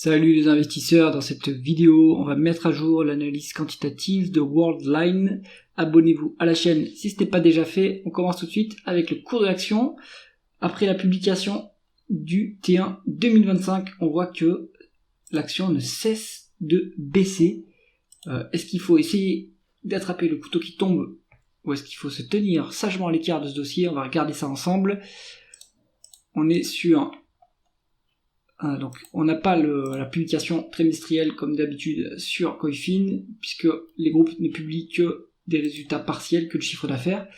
Salut les investisseurs, dans cette vidéo, on va mettre à jour l'analyse quantitative de Worldline. Abonnez-vous à la chaîne si ce n'est pas déjà fait. On commence tout de suite avec le cours de l'action. Après la publication du T1 2025, on voit que l'action ne cesse de baisser. Est-ce qu'il faut essayer d'attraper le couteau qui tombe ou est-ce qu'il faut se tenir sagement à l'écart de ce dossier? On va regarder ça ensemble. On est sur... donc on n'a pas la publication trimestrielle comme d'habitude sur Coifin, puisque les groupes ne publient que des résultats partiels, que le chiffre d'affaires.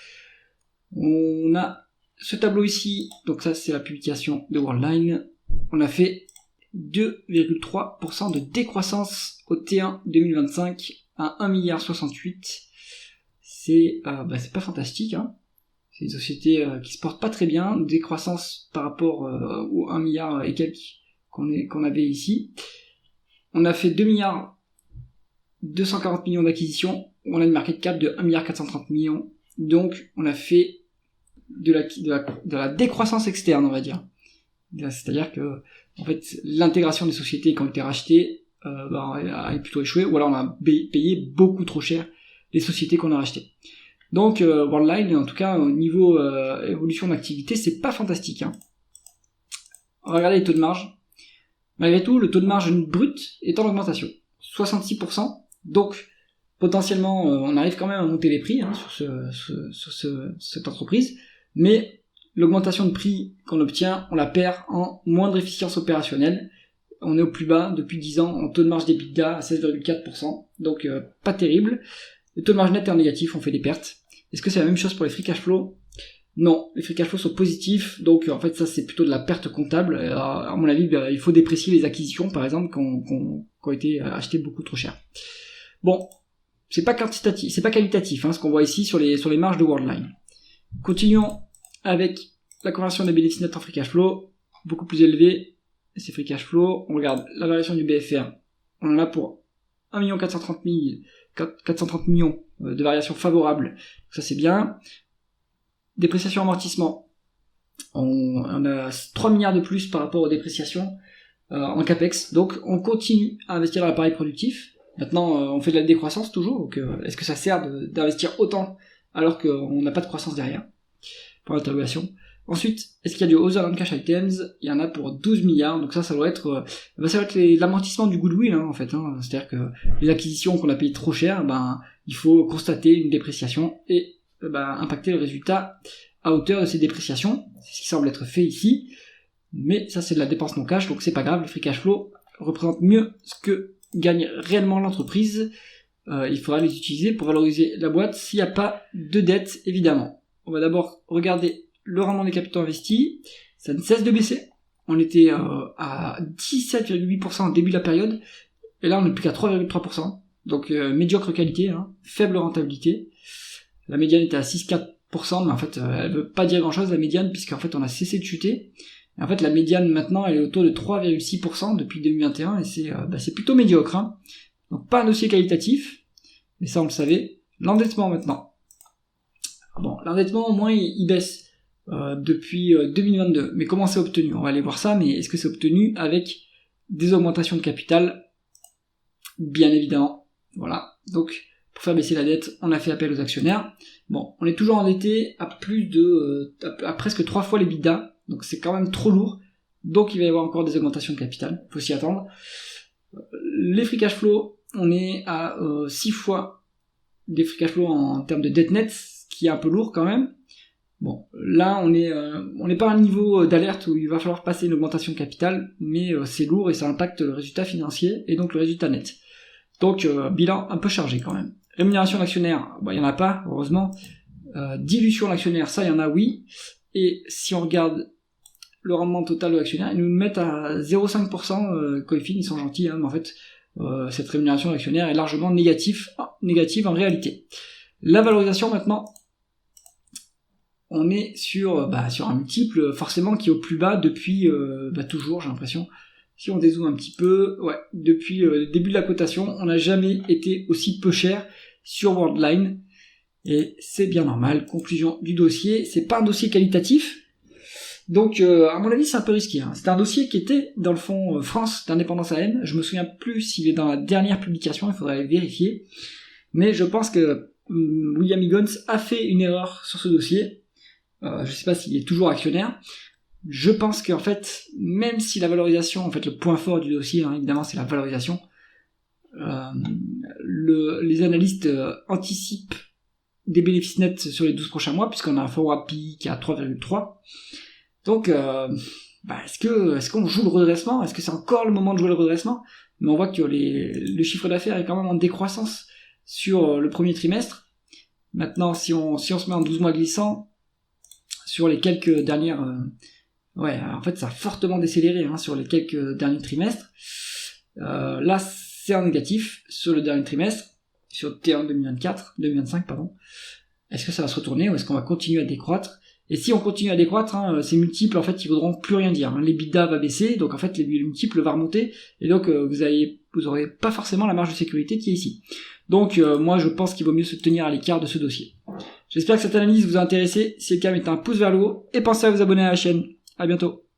On a ce tableau ici, donc ça c'est la publication de Worldline. On a fait 2,3% de décroissance au T1 2025 à 1,68 milliard. C'est pas fantastique, hein. C'est une société qui se porte pas très bien, décroissance par rapport au 1 milliard et quelques qu'on avait ici. On a fait 2 milliards 240 millions d'acquisitions, on a une market cap de 1 milliard 430 millions, donc on a fait de la décroissance externe, on va dire. C'est-à-dire que en fait l'intégration des sociétés qui ont été rachetées a plutôt échoué, ou alors on a payé beaucoup trop cher les sociétés qu'on a rachetées. Donc Worldline, en tout cas au niveau évolution d'activité, c'est pas fantastique, hein. On va regarder les taux de marge. Malgré tout, le taux de marge brut est en augmentation, 66%, donc potentiellement on arrive quand même à monter les prix sur cette entreprise, mais l'augmentation de prix qu'on obtient, on la perd en moindre efficience opérationnelle. On est au plus bas depuis 10 ans en taux de marge d'EBITDA à 16,4%, donc pas terrible. Le taux de marge net est en négatif, on fait des pertes. Est-ce que c'est la même chose pour les free cash flow ? Non, les free cash flow sont positifs, donc en fait ça c'est plutôt de la perte comptable. À mon avis, il faut déprécier les acquisitions par exemple qui ont été achetées beaucoup trop cher. Bon, c'est pas quantitatif, c'est pas qualitatif, hein, ce qu'on voit ici sur les marges de Worldline. Continuons avec la conversion des bénéfices nets en free cash flow, beaucoup plus élevée. Ces free cash flow, on regarde la variation du BFR, on en a pour 1 430 millions de variations favorables, ça c'est bien. Dépréciation amortissement, on a 3 milliards de plus par rapport aux dépréciations en capex, donc on continue à investir dans l'appareil productif. Maintenant on fait de la décroissance toujours, donc est-ce que ça sert d'investir autant alors qu'on n'a pas de croissance derrière? Pour l'interrogation. Ensuite, est-ce qu'il y a du other non-cash items? Il y en a pour 12 milliards, donc ça doit être l'amortissement du goodwill, hein, en fait, hein. C'est-à-dire que les acquisitions qu'on a payées trop cher, il faut constater une dépréciation et impacter le résultat à hauteur de ces dépréciations. C'est ce qui semble être fait ici, mais ça c'est de la dépense non cash, donc c'est pas grave. Le free cash flow représente mieux ce que gagne réellement l'entreprise. Il faudra les utiliser pour valoriser la boîte s'il n'y a pas de dette, évidemment. On va d'abord regarder le rendement des capitaux investis. Ça ne cesse de baisser. On était à 17,8% au début de la période, et là on n'est plus qu'à 3,3%. Donc médiocre qualité, hein, faible rentabilité. La médiane était à 6,4%, mais en fait, elle veut pas dire grand-chose, la médiane, puisqu'en fait, on a cessé de chuter. Et en fait, la médiane, maintenant, elle est autour de 3,6% depuis 2021, et c'est plutôt médiocre, hein. Donc, pas un dossier qualitatif, mais ça, on le savait. L'endettement, maintenant. Bon, l'endettement, au moins, il baisse depuis 2022. Mais comment c'est obtenu? On va aller voir ça, mais est-ce que c'est obtenu avec des augmentations de capital? Bien évidemment. Voilà. Donc, pour faire baisser la dette, on a fait appel aux actionnaires. Bon, on est toujours endetté à à presque 3 fois l'EBITDA, donc c'est quand même trop lourd. Donc il va y avoir encore des augmentations de capital, faut s'y attendre. Les free cash flow, on est à 6 fois des free cash flow en termes de dette nette, ce qui est un peu lourd quand même. Bon, là on n'est pas à un niveau d'alerte où il va falloir passer une augmentation de capital, mais c'est lourd et ça impacte le résultat financier et donc le résultat net. Donc bilan un peu chargé quand même. Rémunération d'actionnaire, il y en a pas, heureusement. Dilution d'actionnaire, ça il y en a, oui. Et si on regarde le rendement total de l'actionnaire, ils nous mettent à 0,5%, Coifin, ils sont gentils, hein, mais en fait, cette rémunération d'actionnaire est largement négative en réalité. La valorisation maintenant, on est sur un multiple forcément qui est au plus bas depuis toujours, j'ai l'impression. Si on dézoome un petit peu, depuis le début de la cotation, on n'a jamais été aussi peu cher sur Worldline, et c'est bien normal. Conclusion du dossier, c'est pas un dossier qualitatif, Donc, à mon avis, c'est un peu risqué. Hein. C'est un dossier qui était dans le fonds France d'indépendance AM. Je me souviens plus s'il est dans la dernière publication, il faudrait vérifier. Mais je pense que William Higgins a fait une erreur sur ce dossier. Je sais pas s'il est toujours actionnaire. Je pense qu'en fait, même si la valorisation, en fait, le point fort du dossier, hein, évidemment, c'est la valorisation, les analystes anticipent des bénéfices nets sur les 12 prochains mois, puisqu'on a un forward PI qui est à 3,3. Donc, est-ce qu'on joue le redressement? Est-ce que c'est encore le moment de jouer le redressement? Mais on voit que le chiffre d'affaires est quand même en décroissance sur le premier trimestre. Maintenant, si on se met en 12 mois glissants, sur les quelques dernières... en fait, ça a fortement décéléré sur les quelques derniers trimestres. Là, c'est en négatif sur le dernier trimestre, sur T1 2025, pardon. Est-ce que ça va se retourner ou est-ce qu'on va continuer à décroître? Et si on continue à décroître, ces multiples, en fait, ils voudront plus rien dire. L'EBITDA va baisser, donc en fait, les multiples vont remonter, et donc vous aurez pas forcément la marge de sécurité qui est ici. Donc moi, je pense qu'il vaut mieux se tenir à l'écart de ce dossier. J'espère que cette analyse vous a intéressé. Si c'est le cas, mettez un pouce vers le haut, et pensez à vous abonner à la chaîne. À bientôt.